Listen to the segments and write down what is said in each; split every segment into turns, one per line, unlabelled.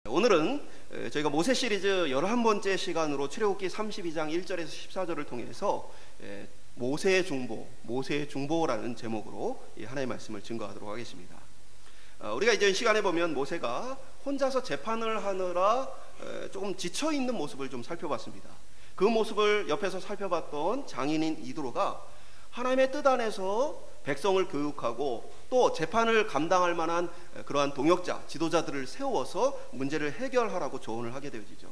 오늘은 저희가 모세 시리즈 11번째 시간으로 출애굽기 32장 1절에서 14절을 통해서 모세의 중보라는 제목으로 하나님의 말씀을 증거하도록 하겠습니다. 우리가 이전 시간에 보면 모세가 혼자서 재판을 하느라 조금 지쳐있는 모습을 좀 살펴봤습니다. 그 모습을 옆에서 살펴봤던 장인인 이드로가 하나님의 뜻 안에서 백성을 교육하고 또 재판을 감당할 만한 그러한 동역자, 지도자들을 세워서 문제를 해결하라고 조언을 하게 되어지죠.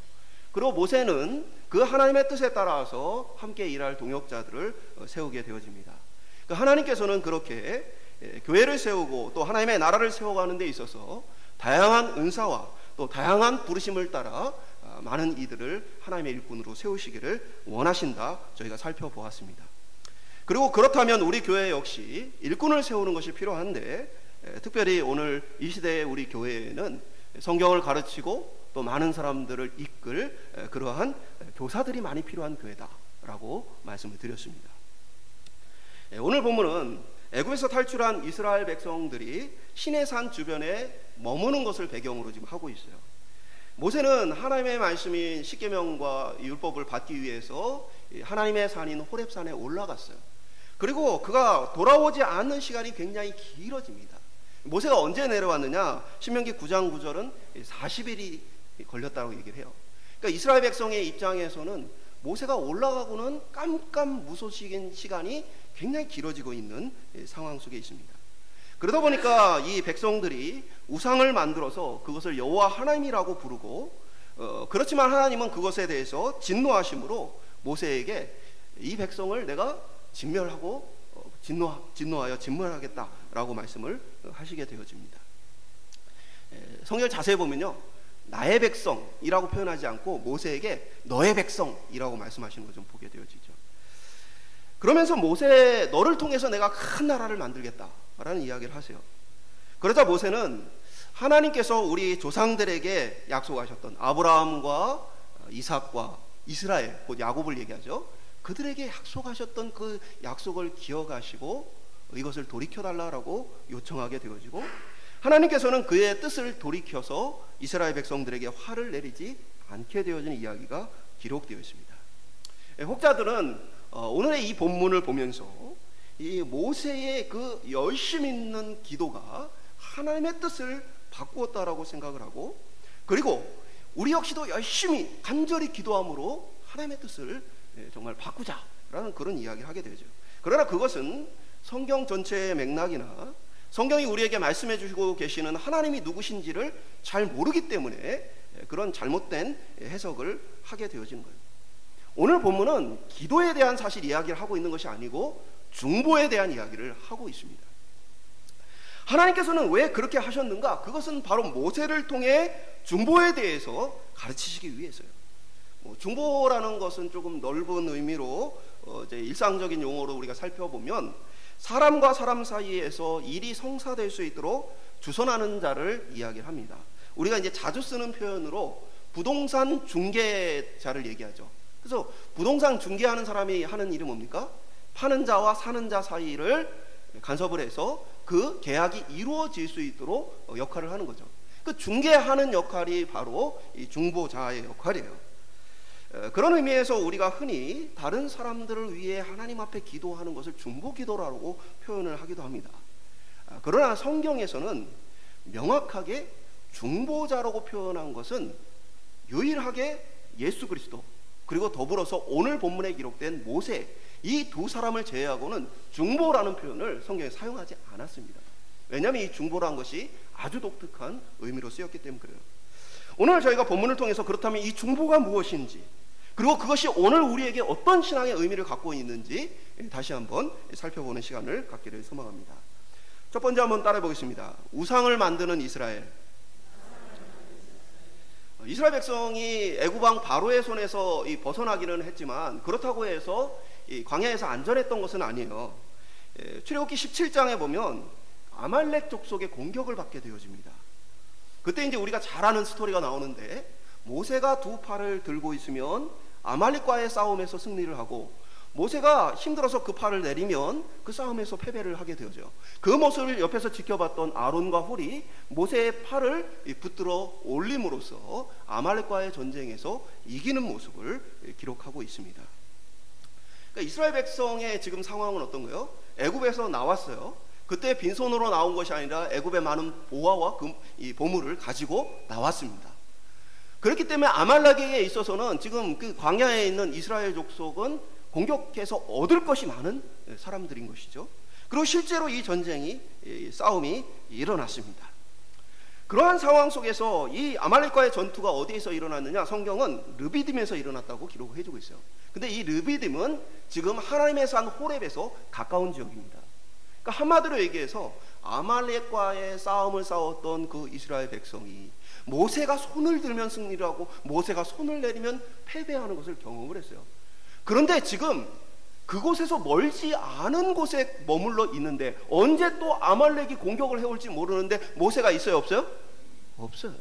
그리고 모세는 그 하나님의 뜻에 따라서 함께 일할 동역자들을 세우게 되어집니다. 하나님께서는 그렇게 교회를 세우고 또 하나님의 나라를 세워가는 데 있어서 다양한 은사와 또 다양한 부르심을 따라 많은 이들을 하나님의 일꾼으로 세우시기를 원하신다, 저희가 살펴보았습니다. 그리고 그렇다면 우리 교회 역시 일꾼을 세우는 것이 필요한데, 특별히 오늘 이 시대의 우리 교회에는 성경을 가르치고 또 많은 사람들을 이끌 그러한 교사들이 많이 필요한 교회다라고 말씀을 드렸습니다. 오늘 본문은 애굽에서 탈출한 이스라엘 백성들이 시내산 주변에 머무는 것을 배경으로 지금 하고 있어요. 모세는 하나님의 말씀인 십계명과 율법을 받기 위해서 하나님의 산인 호렙산에 올라갔어요. 그리고 그가 돌아오지 않는 시간이 굉장히 길어집니다. 모세가 언제 내려왔느냐? 신명기 9장 9절은 40일이 걸렸다고 얘기를 해요. 그러니까 이스라엘 백성의 입장에서는 모세가 올라가고는 깜깜무소식인 시간이 굉장히 길어지고 있는 상황 속에 있습니다. 그러다 보니까 이 백성들이 우상을 만들어서 그것을 여호와 하나님이라고 부르고, 그렇지만 하나님은 그것에 대해서 진노하심으로 모세에게 이 백성을 내가 진멸하고 진노하여 진멸하겠다라고 말씀을 하시게 되어집니다. 성경을 자세히 보면요, 나의 백성이라고 표현하지 않고 모세에게 너의 백성이라고 말씀하시는 걸 좀 보게 되어지죠. 그러면서 모세, 너를 통해서 내가 큰 나라를 만들겠다라는 이야기를 하세요. 그러자 모세는 하나님께서 우리 조상들에게 약속하셨던 아브라함과 이삭과 이스라엘, 곧 야곱을 얘기하죠. 그들에게 약속하셨던 그 약속을 기억하시고 이것을 돌이켜달라고 요청하게 되어지고, 하나님께서는 그의 뜻을 돌이켜서 이스라엘 백성들에게 화를 내리지 않게 되어진 이야기가 기록되어 있습니다. 혹자들은 오늘의 이 본문을 보면서 이 모세의 그 열심 있는 기도가 하나님의 뜻을 바꾸었다라고 생각을 하고, 그리고 우리 역시도 열심히 간절히 기도함으로 하나님의 뜻을 정말 바꾸자라는 그런 이야기를 하게 되죠. 그러나 그것은 성경 전체의 맥락이나 성경이 우리에게 말씀해 주시고 계시는 하나님이 누구신지를 잘 모르기 때문에 그런 잘못된 해석을 하게 되어지는 거예요. 오늘 본문은 기도에 대한 사실 이야기를 하고 있는 것이 아니고 중보에 대한 이야기를 하고 있습니다. 하나님께서는 왜 그렇게 하셨는가? 그것은 바로 모세를 통해 중보에 대해서 가르치시기 위해서요. 중보라는 것은 조금 넓은 의미로 이제 일상적인 용어로 우리가 살펴보면 사람과 사람 사이에서 일이 성사될 수 있도록 주선하는 자를 이야기를 합니다. 우리가 이제 자주 쓰는 표현으로 부동산 중개자를 얘기하죠. 그래서 부동산 중개하는 사람이 하는 일이 뭡니까? 파는 자와 사는 자 사이를 간섭을 해서 그 계약이 이루어질 수 있도록 역할을 하는 거죠. 그 중개하는 역할이 바로 이 중보자의 역할이에요. 그런 의미에서 우리가 흔히 다른 사람들을 위해 하나님 앞에 기도하는 것을 중보기도라고 표현을 하기도 합니다. 그러나 성경에서는 명확하게 중보자라고 표현한 것은 유일하게 예수 그리스도, 그리고 더불어서 오늘 본문에 기록된 모세, 이 두 사람을 제외하고는 중보라는 표현을 성경에 사용하지 않았습니다. 왜냐하면 이 중보라는 것이 아주 독특한 의미로 쓰였기 때문에 그래요. 오늘 저희가 본문을 통해서 그렇다면 이 중보가 무엇인지, 그리고 그것이 오늘 우리에게 어떤 신앙의 의미를 갖고 있는지 다시 한번 살펴보는 시간을 갖기를 소망합니다. 첫 번째 한번 따라해 보겠습니다. 우상을 만드는 이스라엘. 이스라엘 백성이 애굽 왕 바로의 손에서 벗어나기는 했지만 그렇다고 해서 이 광야에서 안전했던 것은 아니에요. 출애굽기 17장에 보면 아말렉 족속의 공격을 받게 되어집니다. 그때 이제 우리가 잘 아는 스토리가 나오는데, 모세가 두 팔을 들고 있으면 아말렉과의 싸움에서 승리를 하고, 모세가 힘들어서 그 팔을 내리면 그 싸움에서 패배를 하게 되어져. 그 모습을 옆에서 지켜봤던 아론과 홀이 모세의 팔을 붙들어 올림으로써 아말렉과의 전쟁에서 이기는 모습을 기록하고 있습니다. 그러니까 이스라엘 백성의 지금 상황은 어떤 거예요? 애굽에서 나왔어요. 그때 빈손으로 나온 것이 아니라 애굽의 많은 보화와 이 보물을 가지고 나왔습니다. 그렇기 때문에 아말렉에게 있어서는 지금 그 광야에 있는 이스라엘 족속은 공격해서 얻을 것이 많은 사람들인 것이죠. 그리고 실제로 이 전쟁이, 이 싸움이 일어났습니다. 그러한 상황 속에서 이 아말렉과의 전투가 어디에서 일어났느냐? 성경은 르비딤에서 일어났다고 기록을 해주고 있어요. 근데 이 르비딤은 지금 하나님의 산 호렙에서 가까운 지역입니다. 그러니까 한마디로 얘기해서 아말렉과의 싸움을 싸웠던 그 이스라엘 백성이 모세가 손을 들면 승리를 하고 모세가 손을 내리면 패배하는 것을 경험을 했어요. 그런데 지금 그곳에서 멀지 않은 곳에 머물러 있는데 언제 또 아말렉이 공격을 해올지 모르는데 모세가 있어요? 없어요? 없어요.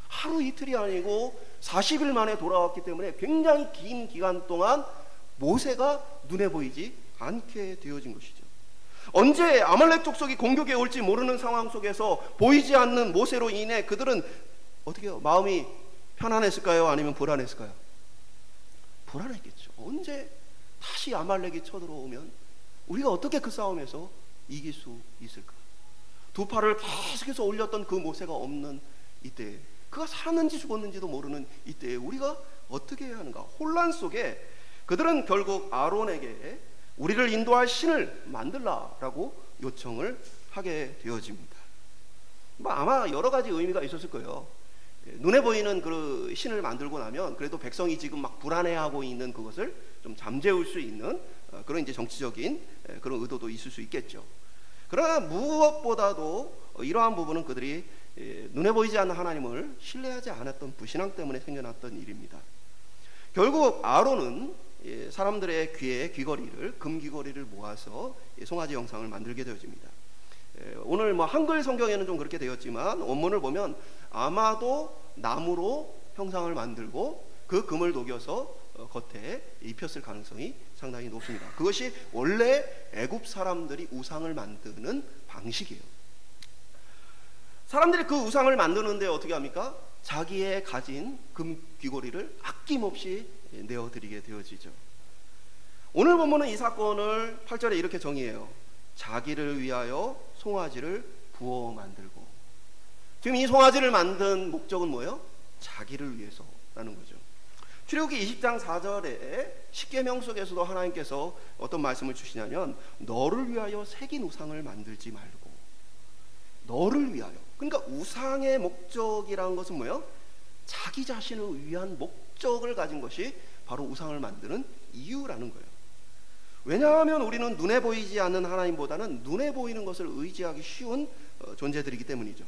하루 이틀이 아니고 40일 만에 돌아왔기 때문에 굉장히 긴 기간 동안 모세가 눈에 보이지 않게 되어진 것이죠. 언제 아말렉 족속이 공격해 올지 모르는 상황 속에서 보이지 않는 모세로 인해 그들은 어떻게 해요? 마음이 편안했을까요? 아니면 불안했을까요? 불안했겠죠. 언제 다시 아말렉이 쳐들어오면 우리가 어떻게 그 싸움에서 이길 수 있을까? 두 팔을 계속해서 올렸던 그 모세가 없는 이때에, 그가 살았는지 죽었는지도 모르는 이때에 우리가 어떻게 해야 하는가? 혼란 속에 그들은 결국 아론에게 우리를 인도할 신을 만들라라고 요청을 하게 되어집니다. 아마 여러 가지 의미가 있었을 거예요. 눈에 보이는 그 신을 만들고 나면 그래도 백성이 지금 막 불안해하고 있는 그것을 좀 잠재울 수 있는 그런 이제 정치적인 그런 의도도 있을 수 있겠죠. 그러나 무엇보다도 이러한 부분은 그들이 눈에 보이지 않는 하나님을 신뢰하지 않았던 불신앙 때문에 생겨났던 일입니다. 결국 아론은 사람들의 귀에 귀걸이를, 금귀걸이를 모아서 송아지 형상을 만들게 되어집니다. 오늘 뭐 한글 성경에는 좀 그렇게 되었지만 원문을 보면 아마도 나무로 형상을 만들고 그 금을 녹여서 겉에 입혔을 가능성이 상당히 높습니다. 그것이 원래 애굽 사람들이 우상을 만드는 방식이에요. 사람들이 그 우상을 만드는데 어떻게 합니까? 자기의 가진 금 귀걸이를 아낌없이 내어드리게 되어지죠. 오늘 본문은 이 사건을 8절에 이렇게 정의해요. 자기를 위하여 송아지를 부어 만들고. 지금 이 송아지를 만든 목적은 뭐예요? 자기를 위해서라는 거죠. 출애굽기 20장 4절에 십계명 속에서도 하나님께서 어떤 말씀을 주시냐면 너를 위하여 새긴 우상을 만들지 말고. 너를 위하여. 그러니까 우상의 목적이라는 것은 뭐예요? 자기 자신을 위한 목적을 가진 것이 바로 우상을 만드는 이유라는 거예요. 왜냐하면 우리는 눈에 보이지 않는 하나님보다는 눈에 보이는 것을 의지하기 쉬운 존재들이기 때문이죠.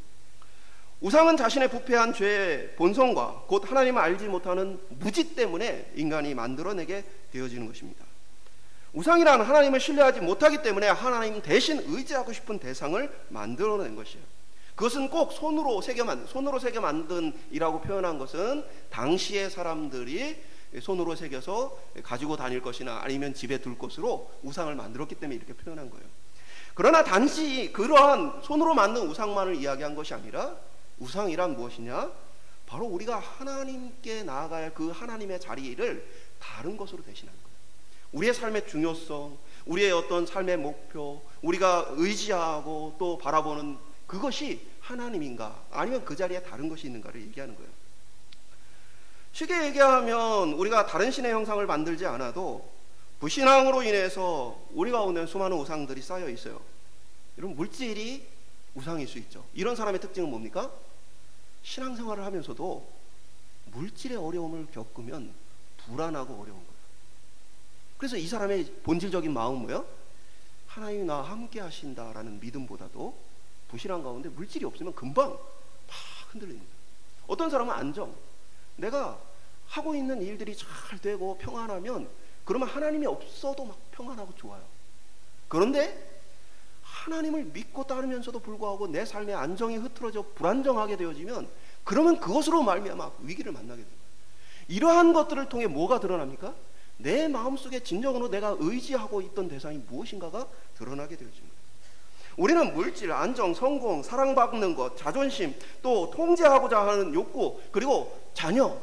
우상은 자신의 부패한 죄의 본성과 곧 하나님을 알지 못하는 무지 때문에 인간이 만들어내게 되어지는 것입니다. 우상이란 하나님을 신뢰하지 못하기 때문에 하나님 대신 의지하고 싶은 대상을 만들어낸 것이에요. 그것은 꼭 손으로 새겨 만든 이라고 표현한 것은 당시의 사람들이 손으로 새겨서 가지고 다닐 것이나 아니면 집에 둘 것으로 우상을 만들었기 때문에 이렇게 표현한 거예요. 그러나 단지 그러한 손으로 만든 우상만을 이야기한 것이 아니라 우상이란 무엇이냐? 바로 우리가 하나님께 나아갈 그 하나님의 자리를 다른 것으로 대신하는 거예요. 우리의 삶의 중요성, 우리의 어떤 삶의 목표, 우리가 의지하고 또 바라보는 그것이 하나님인가 아니면 그 자리에 다른 것이 있는가를 얘기하는 거예요. 쉽게 얘기하면 우리가 다른 신의 형상을 만들지 않아도 불신앙으로 인해서 우리가 오는 수많은 우상들이 쌓여 있어요. 이런 물질이 우상일 수 있죠. 이런 사람의 특징은 뭡니까? 신앙생활을 하면서도 물질의 어려움을 겪으면 불안하고 어려운 거예요. 그래서 이 사람의 본질적인 마음은 뭐예요? 하나님이 나와 함께 하신다라는 믿음보다도 불신앙 가운데 물질이 없으면 금방 막 흔들립니다. 어떤 사람은 안정, 내가 하고 있는 일들이 잘 되고 평안하면 그러면 하나님이 없어도 막 평안하고 좋아요. 그런데 하나님을 믿고 따르면서도 불구하고 내 삶의 안정이 흐트러져 불안정하게 되어지면 그러면 그것으로 말미암아 위기를 만나게 됩니다. 이러한 것들을 통해 뭐가 드러납니까? 내 마음속에 진정으로 내가 의지하고 있던 대상이 무엇인가가 드러나게 되어집니다. 우리는 물질, 안정, 성공, 사랑받는 것, 자존심, 또 통제하고자 하는 욕구, 그리고 자녀,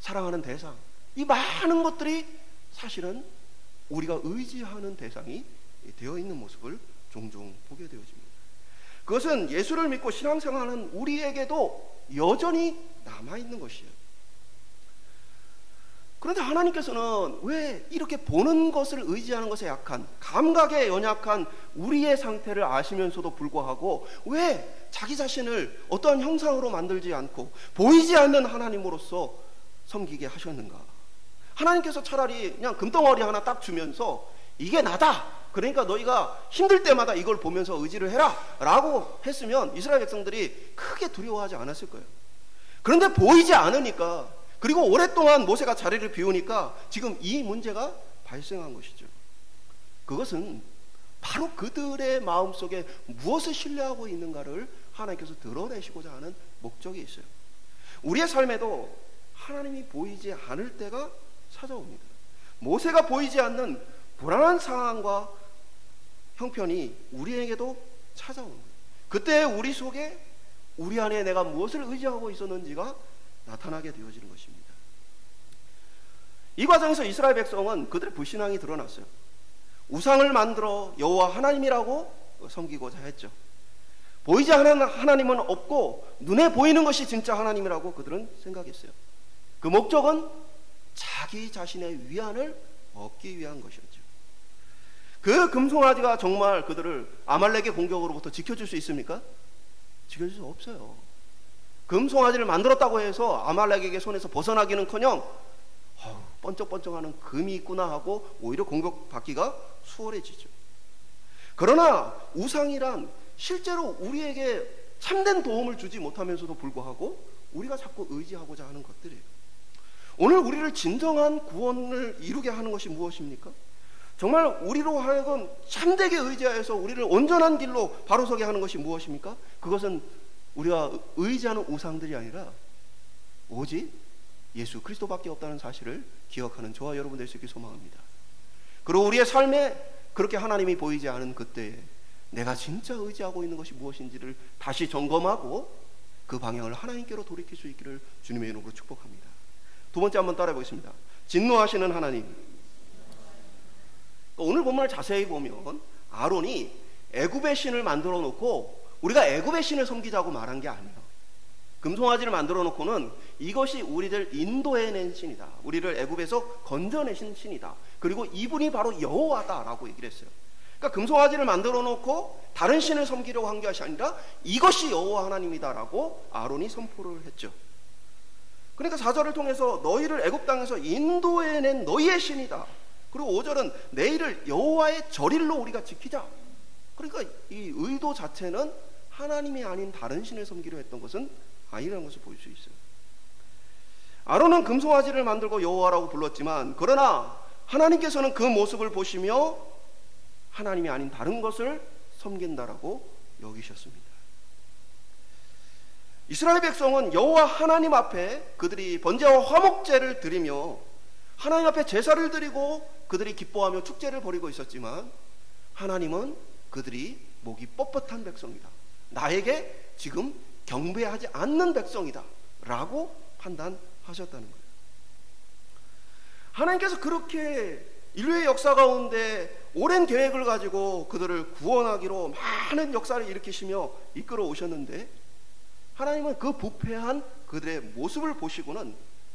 사랑하는 대상, 이 많은 것들이 사실은 우리가 의지하는 대상이 되어 있는 모습을 종종 보게 되어집니다. 그것은 예수를 믿고 신앙생활하는 우리에게도 여전히 남아있는 것이에요. 그런데 하나님께서는 왜 이렇게 보는 것을 의지하는 것에 약한, 감각에 연약한 우리의 상태를 아시면서도 불구하고 왜 자기 자신을 어떠한 형상으로 만들지 않고 보이지 않는 하나님으로서 섬기게 하셨는가? 하나님께서 차라리 그냥 금덩어리 하나 딱 주면서 이게 나다, 그러니까 너희가 힘들 때마다 이걸 보면서 의지를 해라 라고 했으면 이스라엘 백성들이 크게 두려워하지 않았을 거예요. 그런데 보이지 않으니까, 그리고 오랫동안 모세가 자리를 비우니까 지금 이 문제가 발생한 것이죠. 그것은 바로 그들의 마음속에 무엇을 신뢰하고 있는가를 하나님께서 드러내시고자 하는 목적이 있어요. 우리의 삶에도 하나님이 보이지 않을 때가 찾아옵니다. 모세가 보이지 않는 불안한 상황과 형편이 우리에게도 찾아옵니다. 그때 우리 속에, 우리 안에 내가 무엇을 의지하고 있었는지가 나타나게 되어지는 것입니다. 이 과정에서 이스라엘 백성은 그들의 불신앙이 드러났어요. 우상을 만들어 여호와 하나님이라고 섬기고자 했죠. 보이지 않는 하나님은 없고 눈에 보이는 것이 진짜 하나님이라고 그들은 생각했어요. 그 목적은 자기 자신의 위안을 얻기 위한 것이었죠. 그 금송아지가 정말 그들을 아말렉의 공격으로부터 지켜줄 수 있습니까? 지켜줄 수 없어요. 금송아지를 만들었다고 해서 아말렉에게 손에서 벗어나기는커녕 번쩍번쩍하는 금이 있구나 하고 오히려 공격받기가 수월해지죠. 그러나 우상이란 실제로 우리에게 참된 도움을 주지 못하면서도 불구하고 우리가 자꾸 의지하고자 하는 것들이에요. 오늘 우리를 진정한 구원을 이루게 하는 것이 무엇입니까? 정말 우리로 하여금 참되게 의지하여서 우리를 온전한 길로 바로 서게 하는 것이 무엇입니까? 그것은 우리가 의지하는 우상들이 아니라 오직 예수 그리스도밖에 없다는 사실을 기억하는 저와 여러분 될 수 있길 소망합니다. 그리고 우리의 삶에 그렇게 하나님이 보이지 않은 그때에 내가 진짜 의지하고 있는 것이 무엇인지를 다시 점검하고 그 방향을 하나님께로 돌이킬 수 있기를 주님의 이름으로 축복합니다. 두 번째 한번 따라해 보겠습니다. 진노하시는 하나님. 오늘 본문을 자세히 보면 아론이 애굽의 신을 만들어 놓고 우리가 애굽의 신을 섬기자고 말한 게 아니에요. 금송아지를 만들어 놓고는 이것이 우리를 인도해낸 신이다, 우리를 애굽에서 건져내신 신이다, 그리고 이분이 바로 여호와다라고 얘기를 했어요. 그러니까 금송아지를 만들어 놓고 다른 신을 섬기려고 한 것이 아니라 이것이 여호와 하나님이다라고 아론이 선포를 했죠. 그러니까 4절을 통해서 너희를 애굽 땅에서 인도해낸 너희의 신이다, 그리고 5절은 내일을 여호와의 절일로 우리가 지키자. 그러니까 이 의도 자체는 하나님이 아닌 다른 신을 섬기려 했던 것은 아니라는 것을 볼 수 있어요. 아론은 금송아지를 만들고 여호와라고 불렀지만, 그러나 하나님께서는 그 모습을 보시며 하나님이 아닌 다른 것을 섬긴다라고 여기셨습니다. 이스라엘 백성은 여호와 하나님 앞에 그들이 번제와 화목제를 드리며 하나님 앞에 제사를 드리고 그들이 기뻐하며 축제를 벌이고 있었지만, 하나님은 그들이 목이 뻣뻣한 백성이다, 나에게 지금 경배하지 않는 백성이다 라고 판단하셨다는 거예요. 하나님께서 그렇게 인류의 역사 가운데 오랜 계획을 가지고 그들을 구원하기로 많은 역사를 일으키시며 이끌어 오셨는데, 하나님은 그 부패한 그들의 모습을 보시고는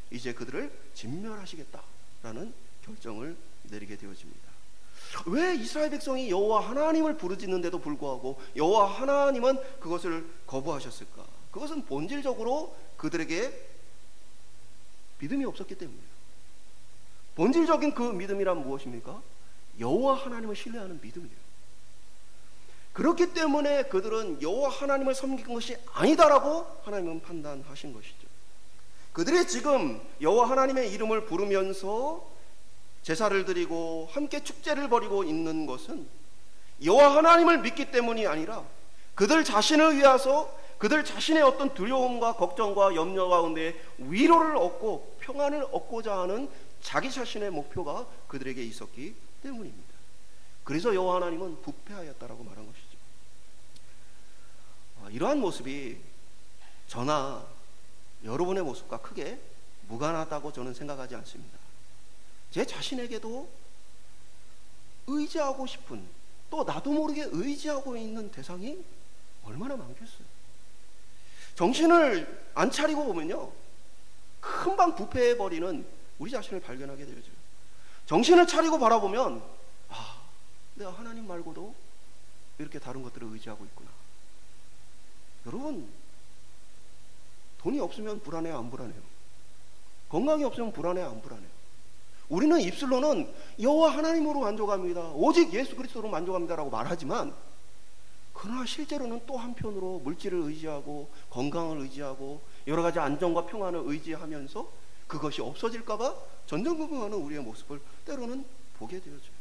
이제 그들을 진멸하시겠다라는 결정을 내리게 되어집니다. 왜 이스라엘 백성이 여호와 하나님을 부르짖는데도 불구하고 여호와 하나님은 그것을 거부하셨을까? 그것은 본질적으로 그들에게 믿음이 없었기 때문이에요. 본질적인 그 믿음이란 무엇입니까? 여호와 하나님을 신뢰하는 믿음이에요. 그렇기 때문에 그들은 여호와 하나님을 섬긴 것이 아니다라고 하나님은 판단하신 것이죠. 그들이 지금 여호와 하나님의 이름을 부르면서 제사를 드리고 함께 축제를 벌이고 있는 것은 여호와 하나님을 믿기 때문이 아니라 그들 자신을 위해서 그들 자신의 어떤 두려움과 걱정과 염려 가운데 위로를 얻고 평안을 얻고자 하는 자기 자신의 목표가 그들에게 있었기 때문입니다. 그래서 여호와 하나님은 부패하였다라고 말한 것이죠. 이러한 모습이 저나 여러분의 모습과 크게 무관하다고 저는 생각하지 않습니다. 제 자신에게도 의지하고 싶은, 또 나도 모르게 의지하고 있는 대상이 얼마나 많겠어요. 정신을 안 차리고 보면요, 금방 부패해버리는 우리 자신을 발견하게 되죠. 정신을 차리고 바라보면 내가 하나님 말고도 이렇게 다른 것들을 의지하고 있구나. 여러분, 돈이 없으면 불안해요, 안 불안해요? 건강이 없으면 불안해요, 안 불안해요? 우리는 입술로는 여호와 하나님으로 만족합니다, 오직 예수 그리스도로 만족합니다라고 말하지만, 그러나 실제로는 또 한편으로 물질을 의지하고 건강을 의지하고 여러 가지 안정과 평안을 의지하면서 그것이 없어질까봐 전전긍긍하는 우리의 모습을 때로는 보게 되어져요.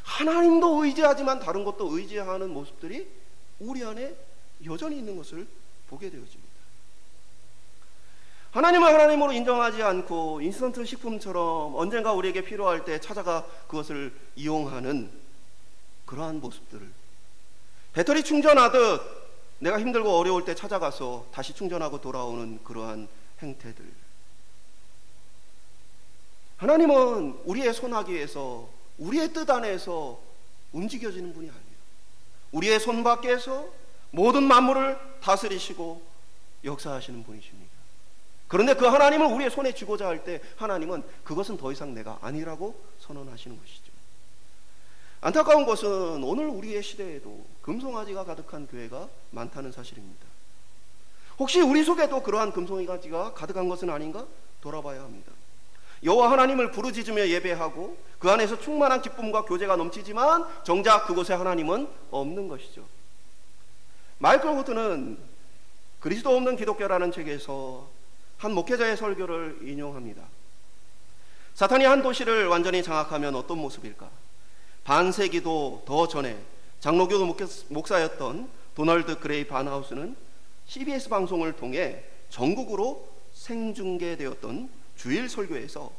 하나님도 의지하지만 다른 것도 의지하는 모습들이 우리 안에 여전히 있는 것을 보게 되어집니다. 하나님을 하나님으로 인정하지 않고 인스턴트 식품처럼 언젠가 우리에게 필요할 때 찾아가 그것을 이용하는 그러한 모습들을, 배터리 충전하듯 내가 힘들고 어려울 때 찾아가서 다시 충전하고 돌아오는 그러한 행태들. 하나님은 우리의 손아귀에서, 우리의 뜻 안에서 움직여지는 분이 아니에요. 우리의 손 밖에서 모든 만물을 다스리시고 역사하시는 분이십니다. 그런데 그 하나님을 우리의 손에 쥐고자 할 때 하나님은 그것은 더 이상 내가 아니라고 선언하시는 것이죠. 안타까운 것은 오늘 우리의 시대에도 금송아지가 가득한 교회가 많다는 사실입니다. 혹시 우리 속에도 그러한 금송아지가 가득한 것은 아닌가 돌아봐야 합니다. 여호와 하나님을 부르짖으며 예배하고 그 안에서 충만한 기쁨과 교제가 넘치지만 정작 그곳에 하나님은 없는 것이죠. 마이클 호트는 그리스도 없는 기독교라는 책에서 한 목회자의 설교를 인용합니다. 사탄이 한 도시를 완전히 장악하면 어떤 모습일까? 반세기도 더 전에 장로교 목사였던 도널드 그레이 반하우스는 CBS 방송을 통해 전국으로 생중계되었던 주일 설교에서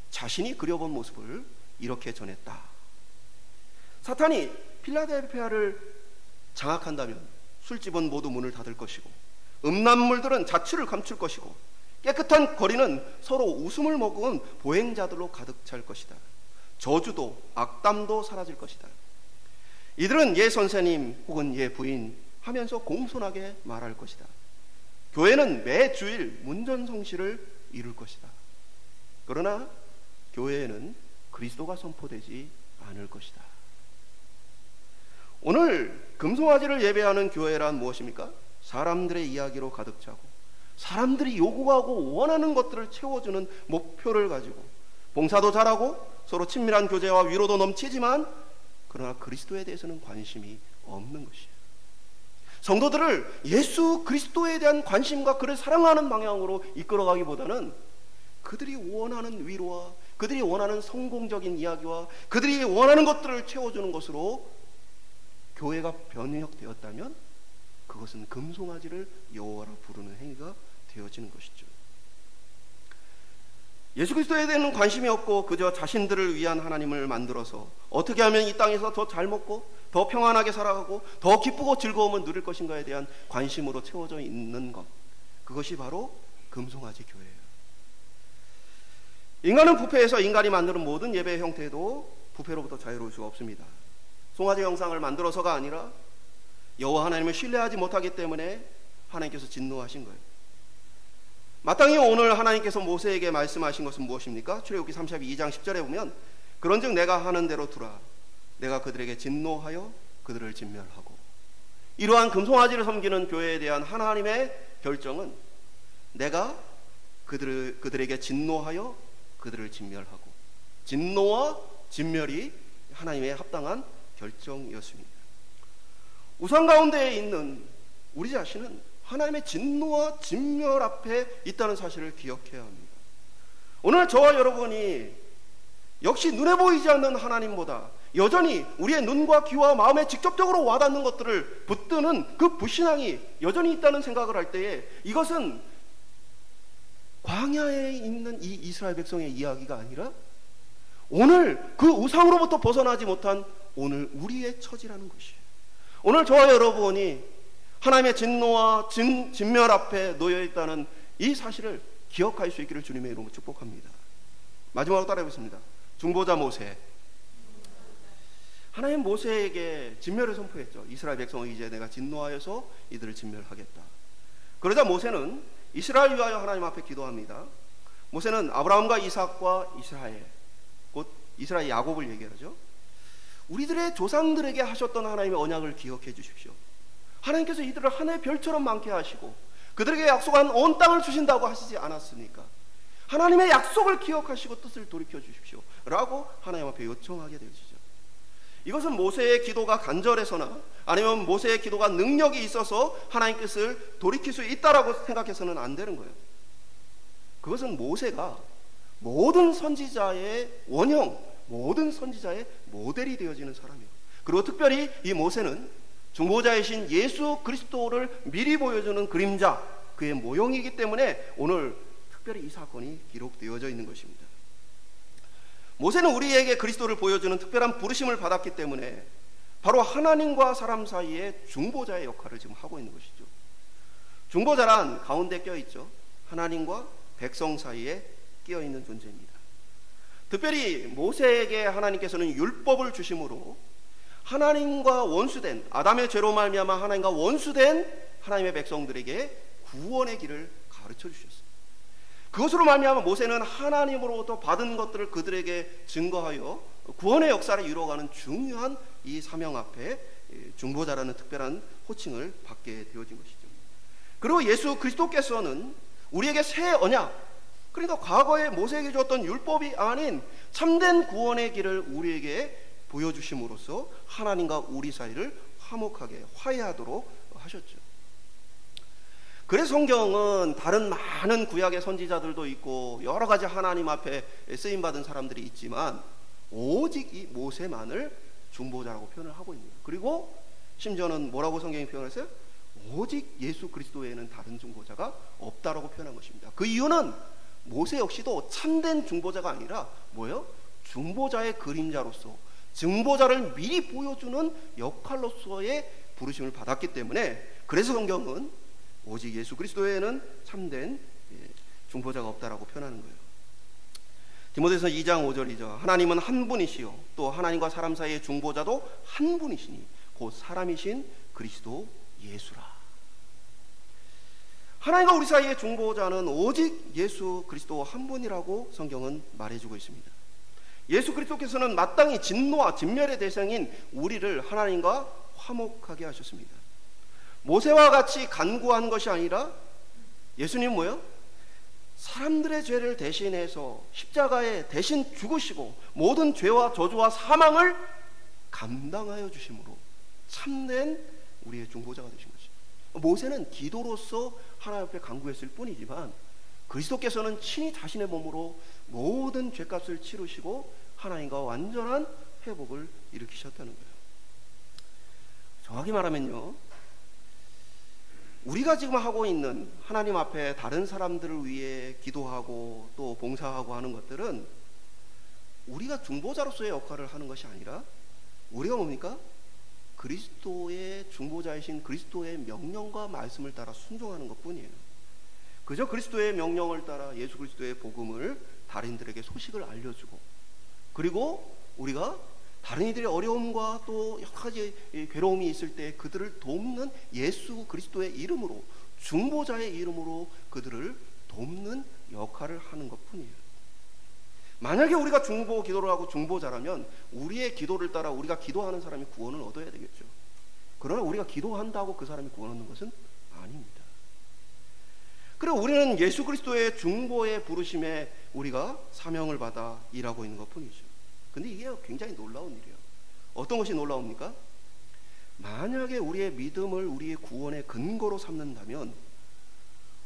자신이 그려본 모습을 이렇게 전했다. 사탄이 필라델피아를 장악한다면 술집은 모두 문을 닫을 것이고 음란물들은 자취를 감출 것이고 깨끗한 거리는 서로 웃음을 머금은 보행자들로 가득 찰 것이다. 저주도 악담도 사라질 것이다. 이들은 예 선생님 혹은 예 부인 하면서 공손하게 말할 것이다. 교회는 매 주일 문전성시를 이룰 것이다. 그러나 교회에는 그리스도가 선포되지 않을 것이다. 오늘 금송아지를 예배하는 교회란 무엇입니까? 사람들의 이야기로 가득 차고 사람들이 요구하고 원하는 것들을 채워주는 목표를 가지고 봉사도 잘하고 서로 친밀한 교제와 위로도 넘치지만 그러나 그리스도에 대해서는 관심이 없는 것이에요. 성도들을 예수 그리스도에 대한 관심과 그를 사랑하는 방향으로 이끌어가기보다는 그들이 원하는 위로와 그들이 원하는 성공적인 이야기와 그들이 원하는 것들을 채워주는 것으로 교회가 변형되었다면 그것은 금송아지를 여호와라 부르는 행위가 되어지는 것이죠. 예수 그리스도에 대한 관심이 없고 그저 자신들을 위한 하나님을 만들어서 어떻게 하면 이 땅에서 더 잘 먹고 더 평안하게 살아가고 더 기쁘고 즐거움을 누릴 것인가에 대한 관심으로 채워져 있는 것, 그것이 바로 금송아지 교회예요. 인간은 부패해서 인간이 만드는 모든 예배 형태도 부패로부터 자유로울 수가 없습니다. 송아지 형상을 만들어서가 아니라 여호와 하나님을 신뢰하지 못하기 때문에 하나님께서 진노하신 거예요. 마땅히 오늘 하나님께서 모세에게 말씀하신 것은 무엇입니까? 출애굽기 32장 10절에 보면 그런즉 내가 하는 대로 두라. 내가 그들에게 진노하여 그들을 진멸하고. 이러한 금송아지를 섬기는 교회에 대한 하나님의 결정은 내가 그들에게 진노하여 그들을 진멸하고, 진노와 진멸이 하나님의 합당한 결정이었습니다. 우상 가운데에 있는 우리 자신은 하나님의 진노와 진멸 앞에 있다는 사실을 기억해야 합니다. 오늘 저와 여러분이 역시 눈에 보이지 않는 하나님보다 여전히 우리의 눈과 귀와 마음에 직접적으로 와닿는 것들을 붙드는 그 불신앙이 여전히 있다는 생각을 할 때에 이것은 광야에 있는 이 이스라엘 백성의 이야기가 아니라 오늘 그 우상으로부터 벗어나지 못한 오늘 우리의 처지라는 것이에요. 오늘 저와 여러분이 하나님의 진노와 진멸 앞에 놓여 있다는 이 사실을 기억할 수 있기를 주님의 이름으로 축복합니다. 마지막으로 따라해보겠습니다. 중보자 모세. 하나님 모세에게 진멸을 선포했죠. 이스라엘 백성을 이제 내가 진노하여서 이들을 진멸하겠다. 그러자 모세는 이스라엘 위하여 하나님 앞에 기도합니다. 모세는 아브라함과 이삭과 이스라엘, 곧 이스라엘 야곱을 얘기하죠. 우리들의 조상들에게 하셨던 하나님의 언약을 기억해 주십시오. 하나님께서 이들을 하늘의 별처럼 많게 하시고 그들에게 약속한 온 땅을 주신다고 하시지 않았습니까? 하나님의 약속을 기억하시고 뜻을 돌이켜 주십시오 라고 하나님 앞에 요청하게 되어지죠. 이것은 모세의 기도가 간절해서나 아니면 모세의 기도가 능력이 있어서 하나님 뜻을 돌이킬 수 있다라고 생각해서는 안 되는 거예요. 그것은 모세가 모든 선지자의 원형, 모든 선지자의 모델이 되어지는 사람이에요. 그리고 특별히 이 모세는 중보자이신 예수 그리스도를 미리 보여주는 그림자, 그의 모형이기 때문에 오늘 특별히 이 사건이 기록되어져 있는 것입니다. 모세는 우리에게 그리스도를 보여주는 특별한 부르심을 받았기 때문에 바로 하나님과 사람 사이의 중보자의 역할을 지금 하고 있는 것이죠. 중보자란 가운데 껴있죠. 하나님과 백성 사이에 끼어있는 존재입니다. 특별히 모세에게 하나님께서는 율법을 주심으로 하나님과 원수된, 아담의 죄로 말미암아 하나님과 원수된 하나님의 백성들에게 구원의 길을 가르쳐 주셨습니다. 그것으로 말미암아 모세는 하나님으로부터 받은 것들을 그들에게 증거하여 구원의 역사를 이루어가는 중요한 이 사명 앞에 중보자라는 특별한 호칭을 받게 되어진 것이죠. 그리고 예수 그리스도께서는 우리에게 새 언약, 그러니까 과거에 모세에게 주었던 율법이 아닌 참된 구원의 길을 우리에게 보여주심으로써 하나님과 우리 사이를 화목하게 화해하도록 하셨죠. 그래서 성경은 다른 많은 구약의 선지자들도 있고 여러 가지 하나님 앞에 쓰임받은 사람들이 있지만 오직 이 모세만을 중보자라고 표현을 하고 있는 거예요. 그리고 심지어는 뭐라고 성경이 표현했어요? 오직 예수 그리스도 외에는 다른 중보자가 없다라고 표현한 것입니다. 그 이유는 모세 역시도 참된 중보자가 아니라 뭐예요? 중보자의 그림자로서 중보자를 미리 보여주는 역할로서의 부르심을 받았기 때문에 그래서 성경은 오직 예수 그리스도 외에는 참된 중보자가 없다라고 표현하는 거예요. 디모데서 2장 5절이죠. 하나님은 한 분이시요 또 하나님과 사람 사이의 중보자도 한 분이시니 곧 사람이신 그리스도 예수라. 하나님과 우리 사이의 중보자는 오직 예수 그리스도 한 분이라고 성경은 말해주고 있습니다. 예수 그리스도께서는 마땅히 진노와 진멸의 대상인 우리를 하나님과 화목하게 하셨습니다. 모세와 같이 간구한 것이 아니라 예수님 뭐요? 사람들의 죄를 대신해서 십자가에 대신 죽으시고 모든 죄와 저주와 사망을 감당하여 주심으로 참된 우리의 중보자가 되신 것이죠. 모세는 기도로서 하나님 앞에 간구했을 뿐이지만 그리스도께서는 친히 자신의 몸으로 모든 죄값을 치르시고 하나님과 완전한 회복을 일으키셨다는 거예요. 정확히 말하면요, 우리가 지금 하고 있는 하나님 앞에 다른 사람들을 위해 기도하고 또 봉사하고 하는 것들은 우리가 중보자로서의 역할을 하는 것이 아니라 우리가 뭡니까? 그리스도의 중보자이신 그리스도의 명령과 말씀을 따라 순종하는 것뿐이에요. 그저 그리스도의 명령을 따라 예수 그리스도의 복음을 다른들에게 소식을 알려주고 그리고 우리가 다른 이들의 어려움과 또 여러 가지 괴로움이 있을 때 그들을 돕는 예수 그리스도의 이름으로 중보자의 이름으로 그들을 돕는 역할을 하는 것뿐이에요. 만약에 우리가 중보 기도를 하고 중보자라면 우리의 기도를 따라 우리가 기도하는 사람이 구원을 얻어야 되겠죠. 그러나 우리가 기도한다고 그 사람이 구원 얻는 것은 아닙니다. 그리고 우리는 예수 그리스도의 중보의 부르심에 우리가 사명을 받아 일하고 있는 것뿐이죠. 근데 이게 굉장히 놀라운 일이에요. 어떤 것이 놀라웁니까? 만약에 우리의 믿음을 우리의 구원의 근거로 삼는다면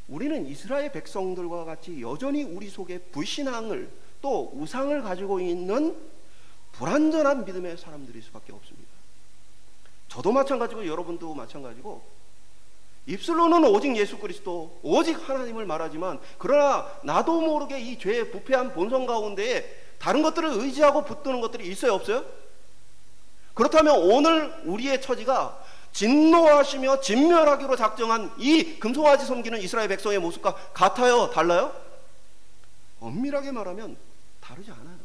우리는 이스라엘 백성들과 같이 여전히 우리 속에 불신앙을 또 우상을 가지고 있는 불완전한 믿음의 사람들일 수밖에 없습니다. 저도 마찬가지고 여러분도 마찬가지고 입술로는 오직 예수 그리스도, 오직 하나님을 말하지만, 그러나 나도 모르게 이 죄의 부패한 본성 가운데에 다른 것들을 의지하고 붙드는 것들이 있어요, 없어요? 그렇다면 오늘 우리의 처지가 진노하시며 진멸하기로 작정한 이 금송아지 섬기는 이스라엘 백성의 모습과 같아요, 달라요? 엄밀하게 말하면 다르지 않아요.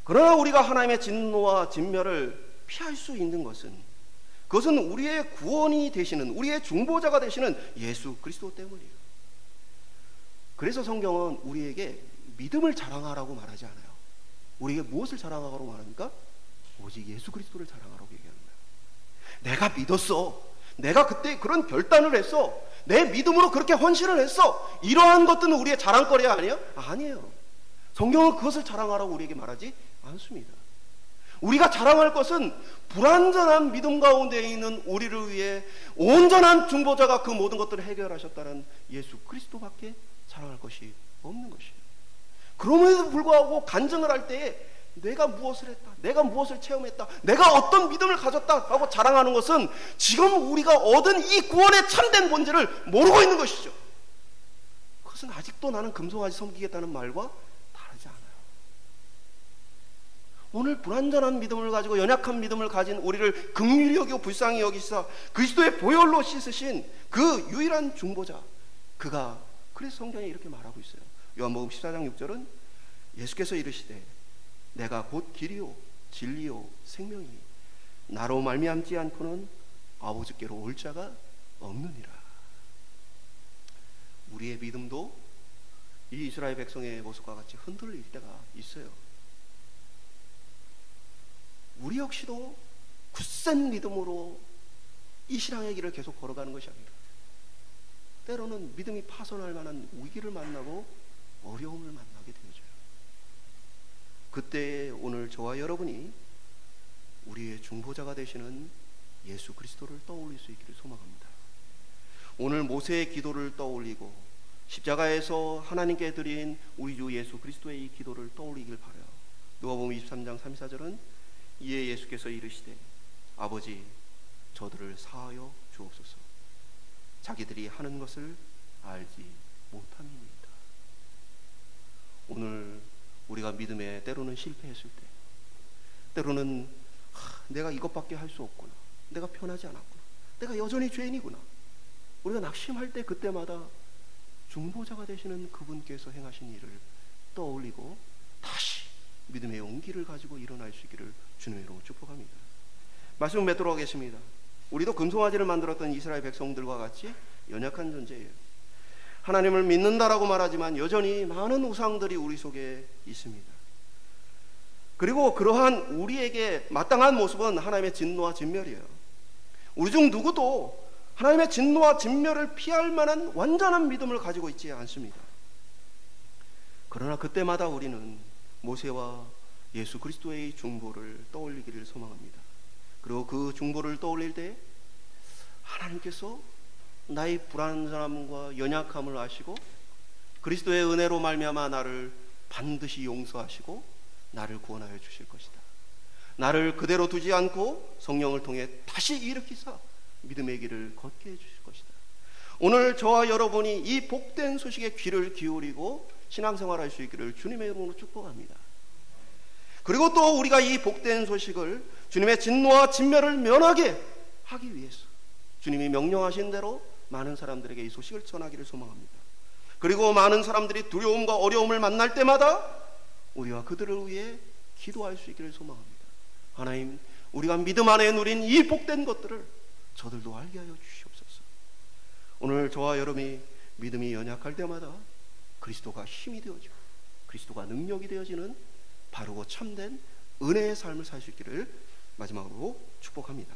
그러나 우리가 하나님의 진노와 진멸을 피할 수 있는 것은, 그것은 우리의 구원이 되시는, 우리의 중보자가 되시는 예수 그리스도 때문이에요. 그래서 성경은 우리에게 믿음을 자랑하라고 말하지 않아요. 우리에게 무엇을 자랑하라고 말합니까? 오직 예수 그리스도를 자랑하라고 얘기합니다. 내가 믿었어, 내가 그때 그런 결단을 했어, 내 믿음으로 그렇게 헌신을 했어, 이러한 것들은 우리의 자랑거리 아니에요? 아니에요. 성경은 그것을 자랑하라고 우리에게 말하지 않습니다. 우리가 자랑할 것은 불완전한 믿음 가운데 있는 우리를 위해 온전한 중보자가 그 모든 것들을 해결하셨다는 예수 그리스도밖에 자랑할 것이 없는 것이에요. 그럼에도 불구하고 간증을 할 때에 내가 무엇을 했다, 내가 무엇을 체험했다, 내가 어떤 믿음을 가졌다 하고 자랑하는 것은 지금 우리가 얻은 이 구원의 참된 본질을 모르고 있는 것이죠. 그것은 아직도 나는 금송아지 섬기겠다는 말과 다르지 않아요. 오늘 불완전한 믿음을 가지고 연약한 믿음을 가진 우리를 긍휼히 여기고 불쌍히 여기사 그리스도의 보혈로 씻으신 그 유일한 중보자, 그가, 그래서 성경에 이렇게 말하고 있어요. 요한복음 14장 6절은 예수께서 이르시되 내가 곧 길이요 진리요 생명이니 나로 말미암지 않고는 아버지께로 올 자가 없느니라. 우리의 믿음도 이 이스라엘 백성의 모습과 같이 흔들릴 때가 있어요. 우리 역시도 굳센 믿음으로 이 신앙의 길을 계속 걸어가는 것이 아니라 때로는 믿음이 파손할 만한 위기를 만나고 어려움을 만나게 되어져요. 그때 오늘 저와 여러분이 우리의 중보자가 되시는 예수 그리스도를 떠올릴 수 있기를 소망합니다. 오늘 모세의 기도를 떠올리고 십자가에서 하나님께 드린 우리 주 예수 그리스도의 이 기도를 떠올리길 바라요. 누가복음 23장 34절은 이에 예수께서 이르시되 아버지 저들을 사하여 주옵소서, 자기들이 하는 것을 알지 못함이니이다. 오늘 우리가 믿음에 때로는 실패했을 때, 때로는 내가 이것밖에 할 수 없구나, 내가 편하지 않았구나, 내가 여전히 죄인이구나, 우리가 낙심할 때 그때마다 중보자가 되시는 그분께서 행하신 일을 떠올리고 다시 믿음의 용기를 가지고 일어날 수 있기를 주님의 이름으로 축복합니다. 말씀을 맺도록 하겠습니다. 우리도 금송아지를 만들었던 이스라엘 백성들과 같이 연약한 존재예요. 하나님을 믿는다라고 말하지만 여전히 많은 우상들이 우리 속에 있습니다. 그리고 그러한 우리에게 마땅한 모습은 하나님의 진노와 진멸이에요. 우리 중 누구도 하나님의 진노와 진멸을 피할 만한 완전한 믿음을 가지고 있지 않습니다. 그러나 그때마다 우리는 모세와 예수 그리스도의 중보를 떠올리기를 소망합니다. 그리고 그 중보를 떠올릴 때 하나님께서 나의 불완전함과 연약함을 아시고 그리스도의 은혜로 말미암아 나를 반드시 용서하시고 나를 구원하여 주실 것이다. 나를 그대로 두지 않고 성령을 통해 다시 일으키사 믿음의 길을 걷게 해주실 것이다. 오늘 저와 여러분이 이 복된 소식에 귀를 기울이고 신앙생활할 수 있기를 주님의 이름으로 축복합니다. 그리고 또 우리가 이 복된 소식을 주님의 진노와 진멸을 면하게 하기 위해서 주님이 명령하신 대로 많은 사람들에게 이 소식을 전하기를 소망합니다. 그리고 많은 사람들이 두려움과 어려움을 만날 때마다 우리와 그들을 위해 기도할 수 있기를 소망합니다. 하나님, 우리가 믿음 안에 누린 이 복된 것들을 저들도 알게 하여 주시옵소서. 오늘 저와 여러분이 믿음이 연약할 때마다 그리스도가 힘이 되어지고 그리스도가 능력이 되어지는 바르고 참된 은혜의 삶을 살 수 있기를 마지막으로 축복합니다.